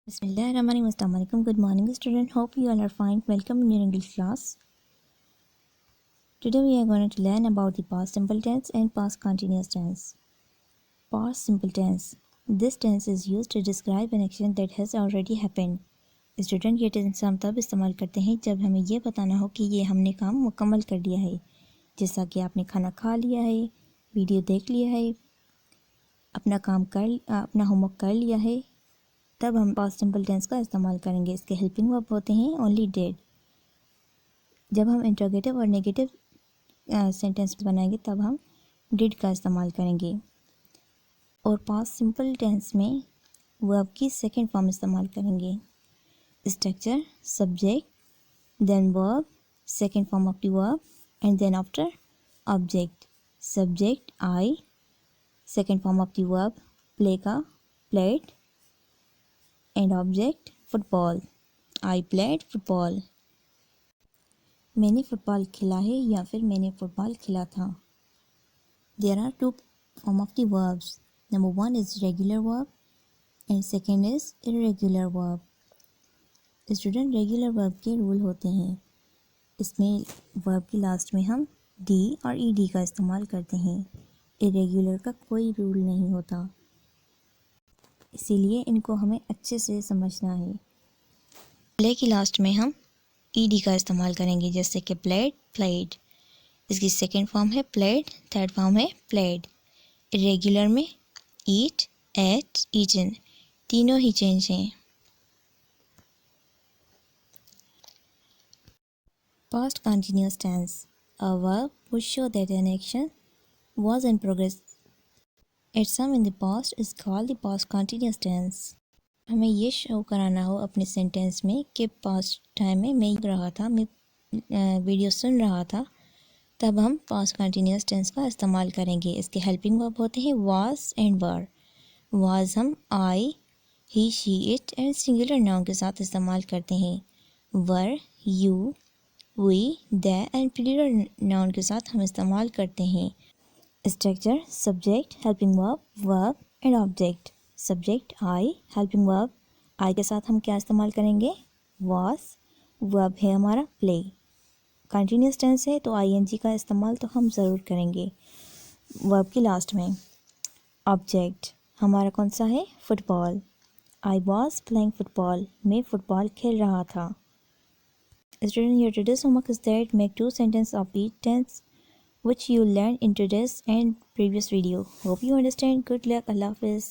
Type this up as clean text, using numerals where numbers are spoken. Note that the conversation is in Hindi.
Bismillahirrahmanirrahim. Assalamu alaikum. Good morning, student. Hope you all are fine. Welcome in your English class. Today we are going to learn about the past simple tense and past continuous tense. Past simple tense. This tense is used to describe an action that has already happened. Student ये टेंस हम तब इस्तेमाल करते हैं जब हमें ये बताना हो कि ये हमने काम मुकम्मल कर लिया है, जैसा कि आपने खाना खा लिया है, वीडियो देख लिया है, अपना होमवर्क कर लिया है, तब हम पास्ट सिंपल टेंस का इस्तेमाल करेंगे। इसके हेल्पिंग वर्ब होते हैं ओनली डेड। जब हम इंट्रोगेटिव और नेगेटिव सेंटेंस बनाएंगे तब हम डिड का इस्तेमाल करेंगे। और पास्ट सिंपल टेंस में वर्ब की सेकंड फॉर्म इस्तेमाल करेंगे। Structure subject, then verb, second form of the verb and then after object. Subject I, second form of the verb play का played and object football. I played football. मैंने फुटबॉल खेला है या फिर मैंने फुटबॉल खेला था। There are two form of the verbs. Number one is regular verb and second is irregular verb. Student regular verb के रूल होते हैं। इसमें वर्ब की लास्ट में हम डी और ईडी का इस्तेमाल करते हैं। इरेगुलर का कोई रूल नहीं होता, इसीलिए इनको हमें अच्छे से समझना है। प्ले की लास्ट में हम ईडी का इस्तेमाल करेंगे, जैसे कि प्लेड प्लेड। इसकी सेकंड फॉर्म है प्लेड, थर्ड फॉर्म है प्लेड। इरेगुलर में ईट, एट, ईटन, तीनों ही चेंज हैं। Past continuous tense, a verb would show that an action was in progress at some in the past is called the past continuous tense. हमें ये शो कराना हो अपने सेंटेंस में कि पास्ट टाइम में मैं रहा था, मैं वीडियो सुन रहा था, तब हम पास्ट कंटिन्यूस टेंस का इस्तेमाल करेंगे। इसके हेल्पिंग वर्ब होते हैं वाज एंड वर। वाज हम I, he, she, it and singular noun के साथ इस्तेमाल करते हैं। Were you, we, they and plural noun के साथ हम इस्तेमाल करते हैं। Structure subject, helping verb, verb and object. Subject I, helping verb I के साथ हम क्या इस्तेमाल करेंगे? वाज। वर्ब है हमारा प्ले। कंटिन्यूस टेंस है तो आईएनजी का इस्तेमाल तो हम ज़रूर करेंगे वर्ब की लास्ट में। ऑब्जेक्ट हमारा कौन सा है? Football. I was playing football, मैं फुटबॉल खेल रहा था। Student, your today's homework is that make 2 sentences of each tense which you learned in today's and previous video. Hope you understand. Good luck. Allah Hafiz.